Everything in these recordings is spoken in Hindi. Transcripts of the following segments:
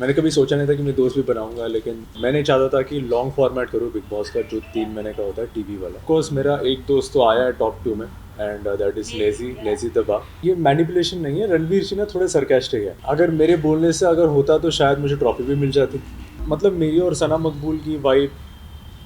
मैंने कभी सोचा नहीं था कि मैं दोस्त भी बनाऊंगा, लेकिन मैंने चाहता था कि लॉन्ग फॉर्मेट करूँ बिग बॉस का, जो 3 महीने का होता है टीवी वाला। कोर्स मेरा एक दोस्त तो आया है टॉप 2 में, एंड दैट इज लेजी दबा। ये मैनिपुलेशन नहीं है, रणवीर सिंह ना थोड़े सरकास्टिक है। अगर मेरे बोलने से अगर होता तो शायद मुझे ट्रॉफी भी मिल जाती। मतलब मेरी और सना मकबूल की वाइब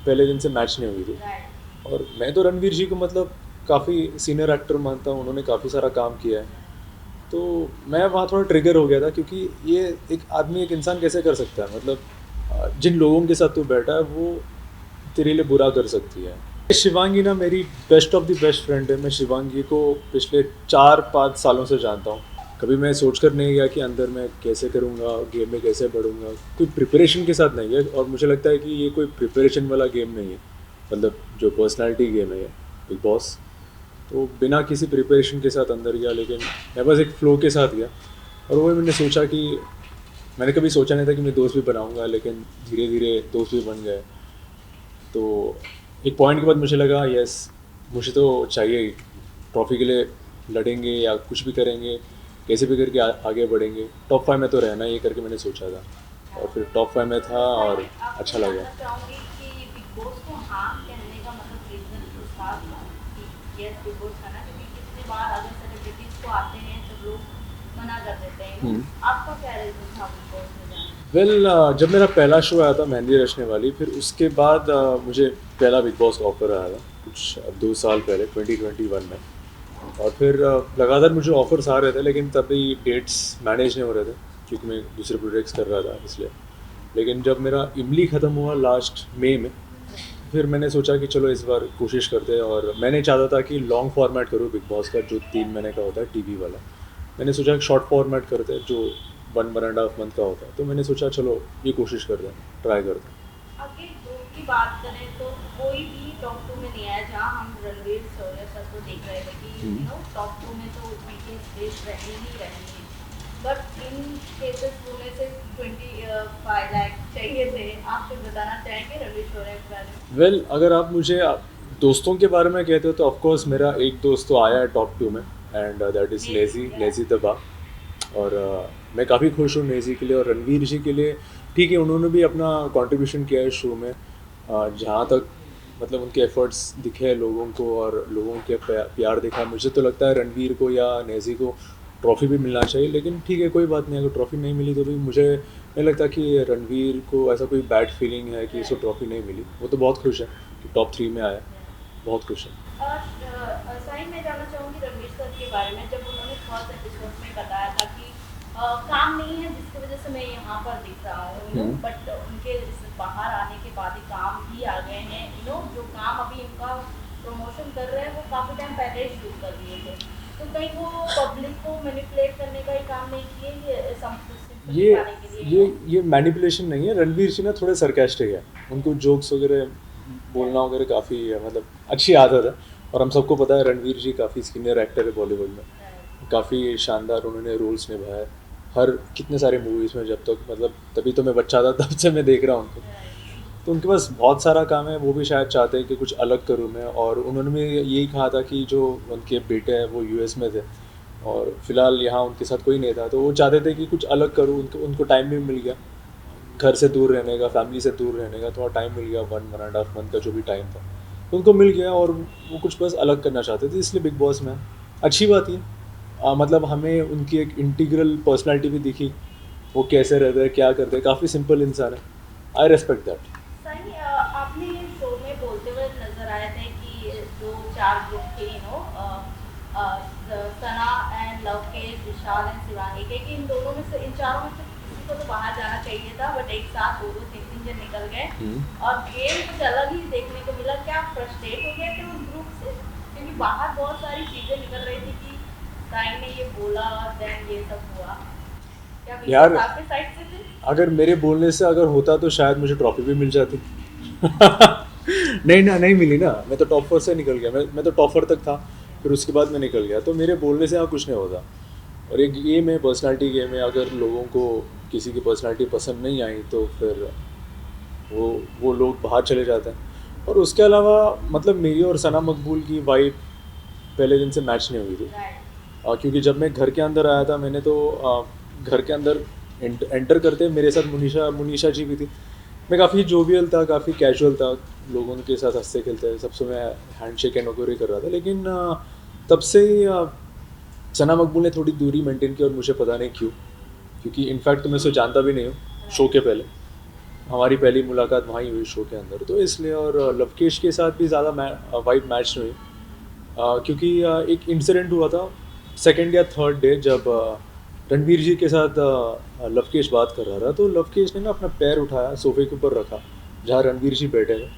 पहले दिन से मैच नहीं हुई थी। और मैं तो रणवीर जी को मतलब काफ़ी सीनियर एक्टर मानता हूँ, उन्होंने काफ़ी सारा काम किया है। तो मैं वहाँ थोड़ा ट्रिगर हो गया था, क्योंकि ये एक आदमी, एक इंसान कैसे कर सकता है, मतलब जिन लोगों के साथ तू बैठा है वो तेरे लिए बुरा कर सकती है। शिवांगी ना मेरी best of the best friend है। मैं शिवांगी को पिछले 4-5 सालों से जानता हूँ। कभी मैं सोच कर नहीं गया कि अंदर मैं कैसे करूँगा, गेम में कैसे बढ़ूँगा। कोई प्रिपरेशन के साथ नहीं है, और मुझे लगता है कि ये कोई प्रिपरेशन वाला गेम नहीं है। मतलब जो पर्सनालिटी गेम है ये बिग बॉस, तो बिना किसी प्रिपरेशन के साथ अंदर गया, लेकिन मैं बस एक फ़्लो के साथ गया। और वही मैंने सोचा कि मैंने कभी सोचा नहीं था कि मैं दोस्त भी बनाऊंगा, लेकिन धीरे धीरे दोस्त भी बन गए। तो एक पॉइंट के बाद मुझे लगा यस, मुझे तो चाहिए ही। ट्रॉफी के लिए लड़ेंगे या कुछ भी करेंगे, कैसे भी करके आगे बढ़ेंगे। टॉप 5 में तो रहना ही, करके मैंने सोचा था, और फिर टॉप 5 में था और साइड आपसे अच्छा लगा। जानना चाहूंगी कि बिग बॉस को हाँ कहने का मतलब रीजन कुछ था कि यस बिग बॉस था ना, क्योंकि कितनी बार अगर सेलिब्रिटीज को आते हैं तो लोग मना कर देते हैं, आपका क्या रीजन था बिग बॉस में जाने का? वेल जब मेरा पहला शो आया था मेहंदी रचने वाली, फिर उसके बाद मुझे पहला बिग बॉस का ऑफर आया था कुछ 2 साल पहले 2021 में। और फिर लगातार मुझे ऑफर्स आ रहे थे, लेकिन तभी डेट्स मैनेज नहीं हो रहे थे, क्योंकि मैं दूसरे प्रोजेक्ट्स कर रहा था इसलिए। लेकिन जब मेरा इमली ख़त्म हुआ लास्ट मई में, फिर मैंने सोचा कि चलो इस बार कोशिश करते हैं। और मैंने चाहता था कि लॉन्ग फॉर्मेट करूँ बिग बॉस का, जो 3 महीने का होता है टीवी वाला। मैंने सोचा कि शॉर्ट फॉर्मेट करते हैं, जो 1-1.5 मंथ का होता है। तो मैंने सोचा चलो ये कोशिश करते हैं, ट्राई करते हैं। अगर ग्रुप की बात करें तो कोई भी टॉप टू में नहीं आया, जहाँ हम रणवीर शौर्य सर को देख रहे थे कि टॉप टू में तो उनकी स्पेस रहनी ही रहनी है। बट इन केसेस पुणे से 25 लाख चाहिए थे। आप कुछ बताना चाहेंगे रणवीर शौर्य के बारे में? वेल अगर आप मुझे दोस्तों के बारे में कहते हो तो ऑफकोर्स मेरा एक दोस्त तो आया है टॉप 2 में, एंड दैट इज़ लेजी दबा। और मैं काफ़ी खुश हूँ नेजी के लिए और रणवीर जी के लिए। ठीक है, उन्होंने भी अपना कंट्रीब्यूशन किया है शो में। जहाँ तक मतलब उनके एफर्ट्स दिखे लोगों को और लोगों के प्यार दिखा, मुझे तो लगता है रणवीर को या नेजी को ट्रॉफ़ी भी मिलना चाहिए। लेकिन ठीक है, कोई बात नहीं, अगर ट्रॉफ़ी नहीं मिली तो भी मुझे नहीं लगता कि रणवीर को ऐसा कोई बैड फीलिंग है कि इसको ट्रॉफ़ी नहीं मिली। वो तो बहुत खुश है कि टॉप 3 में आया, बहुत खुश है। साई मैं जानना चाहूँगी रणवीर सर के बारे में, जब उन्होंने फर्स्ट एपिसोड में बताया था कि काम नहीं है जिसकी वजह से मैं यहाँ पर दिख रहा हूँ, बट उनके बाहर आने के बाद ही काम भी आ गए हैं। जो काम अभी इनका प्रमोशन कर रहे हैं वो काफ़ी टाइम पहले ही शुरू कर दिए थे। तो कहीं वो पब्लिक को मैनिपुलेट करने का ही काम नहीं किए, ये सिंपल ये पाने के लिए ये मैनिपुलेशन नहीं है। रणवीर सिंह ना थोड़े सरकास्टिक है, उनको जोक्स वगैरह बोलना वगैरह काफ़ी मतलब अच्छी आदत है। और हम सबको पता है रणवीर जी काफ़ी सीनियर एक्टर है बॉलीवुड में, काफ़ी शानदार उन्होंने रोल्स निभाए हर कितने सारे मूवीज़ में। जब तक मतलब तभी तो मैं बच्चा था, तब से मैं देख रहा हूँ उनको। तो उनके पास बहुत सारा काम है, वो भी शायद चाहते हैं कि कुछ अलग करूँ मैं। और उन्होंने भी यही कहा था कि जो उनके बेटे हैं वो यूएस में थे और फिलहाल यहाँ उनके साथ कोई नहीं था, तो वो चाहते थे कि कुछ अलग करूँ। उनको उनको टाइम भी मिल गया, घर से दूर रहने का, फैमिली से दूर रहने का थोड़ा टाइम मिल गया। 1-1.5 मंथ का जो भी टाइम था तो उनको मिल गया, और वो कुछ बस अलग करना चाहते थे, इसलिए बिग बॉस में अच्छी बात ये। मतलब हमें उनकी एक इंटीग्रल पर्सनालिटी भी दिखी, वो कैसे रहते हैं, क्या करते हैं, काफ़ी सिंपल इंसान है। आई रेस्पेक्ट दैट। सही आपने ये शो में बोलते हुए नजर आए थे कि दो चार ग्रुप थे, सना एंड लवकेश, विशाल एंड शिवांगी के, कि इन दोनों में से, इन चारों में से किसी को तो बाहर जाना चाहिए था, बट एक साथ दो दो तीन तीन जन निकल गए और गेम कुछ अलग ही देखने को मिला। क्या फ्रस्ट्रेट हो गए थे उस ग्रुप से, क्योंकि बाहर बहुत सारी चीजें निकल रही थी कि साई ने ये बोला देन ये सब हुआ? क्या यार विश्वास आपके साइड से थे? अगर मेरे बोलने से अगर होता तो शायद मुझे ट्रॉफी भी मिल जाती। नहीं ना, नहीं मिली ना। मैं तो टॉप 4 से निकल गया, मैं तो टॉप 4 तक था, फिर उसके बाद मैं निकल गया। तो मेरे बोलने से यहाँ कुछ नहीं होता। और एक गेम है, पर्सनालिटी गेम है। अगर लोगों को किसी की पर्सनालिटी पसंद नहीं आई तो फिर वो लोग बाहर चले जाते हैं। और उसके अलावा मतलब मेरी और सना मकबूल की वाइब पहले दिन से मैच नहीं हुई थी। राइट। क्योंकि जब मैं घर के अंदर आया था, मैंने तो घर के अंदर एंटर करते मेरे साथ मुनीषा मुनीषा जी भी थी। मैं काफ़ी जोवियल था, काफ़ी कैजुअल था, लोगों के साथ हंसते खेलते, सबसे मैं हैंड शेक एंड वगैरह कर रहा था। लेकिन तब से ही सना मकबूल ने थोड़ी दूरी मेंटेन की और मुझे पता नहीं क्यों, क्योंकि इनफैक्ट तो मैं उसे जानता भी नहीं हूँ शो के पहले। हमारी पहली मुलाकात वहाँ ही हुई शो के अंदर, तो इसलिए। और लवकेश के साथ भी ज़्यादा वाइब मैच नहीं हुई, क्योंकि एक इंसिडेंट हुआ था सेकंड या थर्ड डे, जब रणवीर जी के साथ लवकेश बात कर रहा था, तो लवकेश ने ना अपना पैर उठाया, सोफे के ऊपर रखा जहाँ रणवीर जी बैठे थे।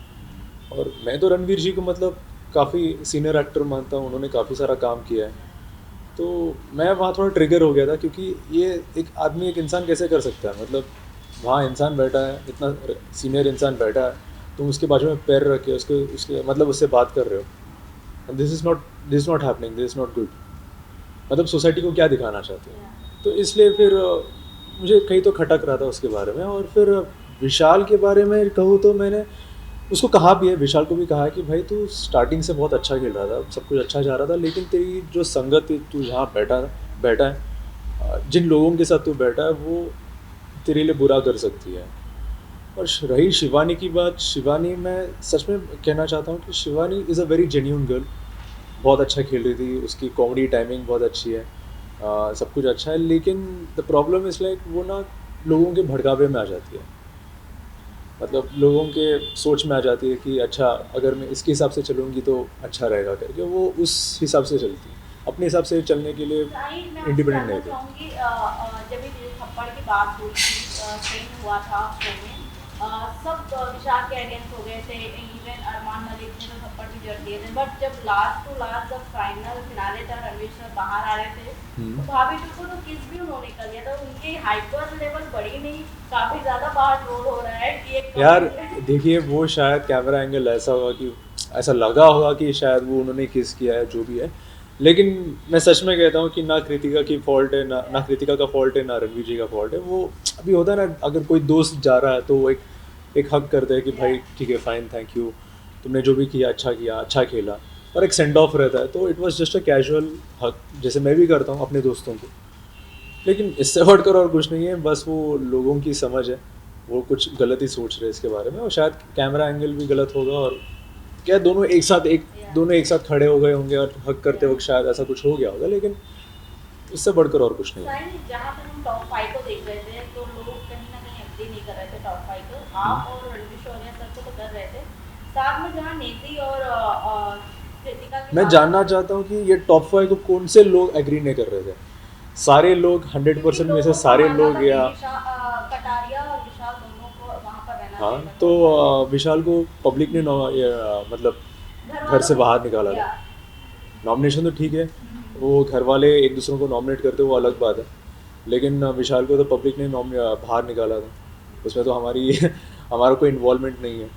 और मैं तो रणवीर जी को मतलब काफ़ी सीनियर एक्टर मानता हूँ, उन्होंने काफ़ी सारा काम किया है, तो मैं वहाँ थोड़ा ट्रिगर हो गया था, क्योंकि ये एक आदमी, एक इंसान कैसे कर सकता है, मतलब वहाँ इंसान बैठा है, इतना सीनियर इंसान बैठा है, तुम उसके बाजू में पैर रख के उसके उसके मतलब उससे बात कर रहे हो। This is not happening, this is not good. मतलब सोसाइटी को क्या दिखाना चाहते हैं। तो इसलिए फिर मुझे कहीं तो खटक रहा था उसके बारे में। और फिर विशाल के बारे में कहूँ तो मैंने उसको कहा भी है, विशाल को भी कहा है कि भाई तू स्टार्टिंग से बहुत अच्छा खेल रहा था, सब कुछ अच्छा जा रहा था, लेकिन तेरी जो संगत तू जहाँ बैठा है, जिन लोगों के साथ तू बैठा है, वो तेरे लिए बुरा कर सकती है। और रही शिवानी की बात, शिवानी, मैं सच में कहना चाहता हूँ कि Shivani is a very genuine girl, बहुत अच्छा खेल रही थी, उसकी कॉमेडी टाइमिंग बहुत अच्छी है, सब कुछ अच्छा है, लेकिन द प्रॉब्लम इज़ लाइक वो ना लोगों के भड़कावे में आ जाती है, मतलब लोगों के सोच में आ जाती है कि अच्छा अगर मैं इसके हिसाब से चलूँगी तो अच्छा रहेगा करके, वो उस हिसाब से चलती है, अपने हिसाब से चलने के लिए साई, मैं आपसे इंडिपेंडेंट जानना नहीं थी। चाहूँगी, जब ये थप्पड़ की बात हुई थी, ट्रेंड हुआ था शो में, सब विशाल के अगेंस्ट हो गए थे, इवन अरमान मलिक ने तो थप्पड़ भी जड़ दिए थे, बट जब लास्ट टू लास्ट जब फाइनल फिनाले था, रणवीर सर बाहर आ रहे थे, तो भाभी को तो किस भी उन्होंने कर दिया था, उनकी हाइपर लेवल बढ़ी नहीं, काफ़ी ज़्यादा बाहर रोल हो रहा है कि एक यार देखिए, वो शायद कैमरा एंगल ऐसा होगा कि ऐसा लगा होगा कि शायद वो उन्होंने किस किया है, जो भी है, लेकिन मैं सच में कहता हूँ कि ना कृतिका की फॉल्ट है, ना कृतिका का फॉल्ट है, ना रणवीर जी का फॉल्ट है। वो अभी होता है ना, अगर कोई दोस्त जा रहा है तो वो एक हक करता है कि भाई ठीक है, फाइन, थैंक यू, तुमने जो भी किया, अच्छा खेला, और एक सेंड ऑफ रहता है, तो it was just a casual हक, जैसे मैं भी करता हूँ अपने दोस्तों को। लेकिन इससे हटकर और कुछ नहीं है, बस वो लोगों की समझ है, वो कुछ गलत ही सोच रहे हैं इसके बारे में, और शायद कैमरा एंगल भी गलत होगा, और क्या दोनों एक साथ खड़े हो गए होंगे और हक करते वक्त शायद ऐसा कुछ हो गया होगा, लेकिन इससे बढ़कर और कुछ नहीं है। साई, जहाँ पर हम टॉप 5 को देख रहे थे, तो लोग कहीं ना कहीं एग्री नहीं कर रहे थे टॉप 5 को, आप और रणवीर शौर्या सर को तो कर रहे थे, साथ में जहाँ नेजी और कृतिका की मैं बात, जानना चाहता हूँ कि ये टॉप 5 को कौन से लोग एग्री नहीं कर रहे थे। सारे लोग, 100% में से सारे लोग, या कटारिया और विशाल दोनों को वहाँ पर रहना हाँ, चाहिए था तो top 5 में। विशाल को पब्लिक ने मतलब घर घर से वालों बाहर ने निकाला या था। नॉमिनेशन तो ठीक है, वो घर वाले एक दूसरों को नॉमिनेट करते, वो अलग बात है, लेकिन विशाल को तो पब्लिक ने बाहर निकाला था, उसमें तो हमारी हमारा कोई इन्वॉल्वमेंट नहीं है।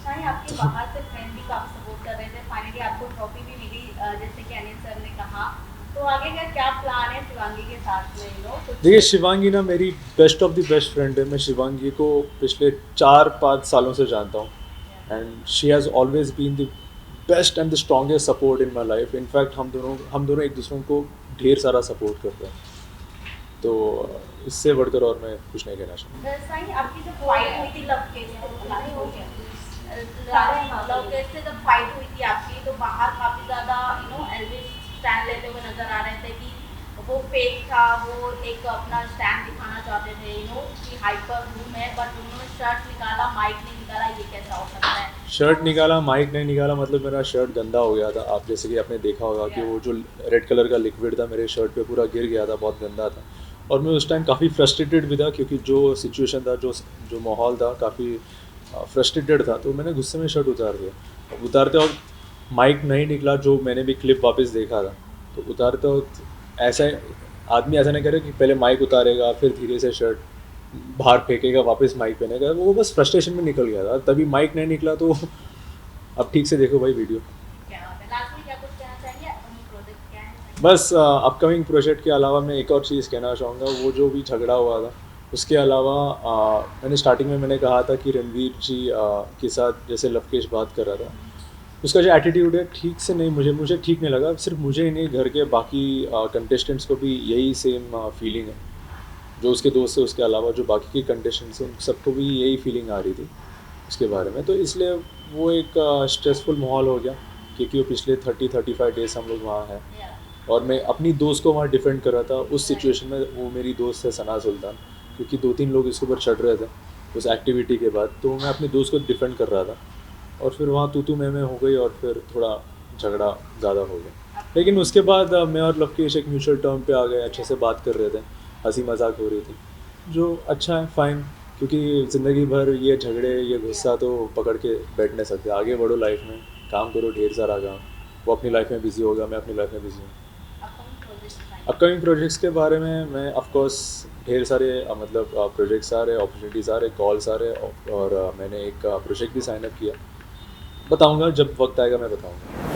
शायद आपके बाहर से फ्रेंड भी काफ़ी सपोर्ट कर रहे थे, फाइनली आपको ट्रॉफी भी मिली, जैसे कि अनिल सर ने कहा, तो आगे का क्या प्लान है शिवांगी के साथ में, कुछ? देखिए, शिवांगी ना मेरी best of the best friend है। मैं शिवांगी को पिछले 4-5 सालों से जानता हूँ, and she has always been the best and the strongest support in my life. In fact हम दोनों एक दूसरों को ढेर सारा सपोर्ट करते हैं, तो इससे बढ़कर और मैं कुछ नहीं कहना चाहूँगा। साई, आपकी जो फाइट हुई थी लव केस लव केस से जब फाइट हुई थी आपकी, तो बाहर काफ़ी ज़्यादा एल्विस स्टैंड लेते हुए नजर आ रहे थे कि वो फेक था, वो एक अपना स्टैंड दिखाना चाहते थे, कि हाइपर रूम है, बट उन्होंने शर्ट निकाला, माइक नहीं निकाला, ये कैसा हो सकता है? शर्ट निकाला, माइक नहीं निकाला, मतलब मेरा शर्ट गंदा हो गया था। आप जैसे कि आपने देखा होगा कि वो जो रेड कलर का लिक्विड था मेरे शर्ट पे पूरा गिर गया था, बहुत गंदा था, और मैं उस टाइम काफ़ी फ्रस्ट्रेटेड भी था, क्योंकि जो सिचुएशन था, जो माहौल था, काफ़ी फ्रस्ट्रेटेड था, तो मैंने गुस्से में शर्ट उतार दिया। अब उतारते वक्त माइक नहीं निकला, जो मैंने भी क्लिप वापस देखा था, तो उतारते वक्त ऐसा आदमी ऐसा नहीं करे कि पहले माइक उतारेगा, फिर धीरे से शर्ट बाहर फेंकेगा, वापस माइक पहनेगा, वो बस फ्रस्ट्रेशन में निकल गया था, तभी माइक नहीं निकला। तो अब ठीक से देखो भाई वीडियो। क्या बात है, लास्ट में क्या कुछ कहना चाहेंगे, अपनी प्रोजेक्ट क्या है? बस अपकमिंग प्रोजेक्ट के अलावा मैं एक और चीज़ कहना चाहूँगा, वो जो भी झगड़ा हुआ था उसके अलावा, मैंने स्टार्टिंग में मैंने कहा था कि रणवीर जी के साथ जैसे लवकेश बात कर रहा था, उसका जो एटीट्यूड है ठीक से नहीं, मुझे ठीक नहीं लगा। सिर्फ मुझे ही नहीं, घर के बाकी कंटेस्टेंट्स को भी यही सेम फीलिंग है। जो उसके दोस्त थे उसके अलावा जो बाकी की कंडीशंस हैं उन सबको भी यही फीलिंग आ रही थी उसके बारे में, तो इसलिए वो एक स्ट्रेसफुल माहौल हो गया, क्योंकि वो पिछले 30-35 डेज़ हम लोग वहाँ हैं या और मैं अपनी दोस्त को वहाँ डिफेंड कर रहा था उस सिचुएशन में। वो मेरी दोस्त है सना सुल्तान, क्योंकि 2-3 लोग इसके ऊपर चढ़ रहे थे उस एक्टिविटी के बाद, तो मैं अपनी दोस्त को डिफेंड कर रहा था और फिर वहाँ तू मैं हो गई और फिर थोड़ा झगड़ा ज़्यादा हो गया। लेकिन उसके बाद मैं और लवकेश एक म्यूचुअल टर्म पे आ गए, अच्छे से बात कर रहे थे, हंसी मजाक हो रही थी, जो अच्छा है, फ़ाइन। क्योंकि ज़िंदगी भर ये झगड़े ये गुस्सा तो पकड़ के बैठ नहीं सकते, आगे बढ़ो लाइफ में, काम करो ढेर सारा काम। वो अपनी लाइफ में बिज़ी होगा, मैं अपनी लाइफ में बिज़ी हूँ। अपकमिंग प्रोजेक्ट्स बताइए। अपकमिंग प्रोजेक्ट्स के बारे में मैं ऑफ कोर्स ढेर सारे मतलब प्रोजेक्ट्स आ रहे, अपॉर्चुनिटीज़ आ रहे, कॉल्स आ रहे, और मैंने एक प्रोजेक्ट भी साइन अप किया। बताऊंगा जब वक्त आएगा, मैं बताऊंगा।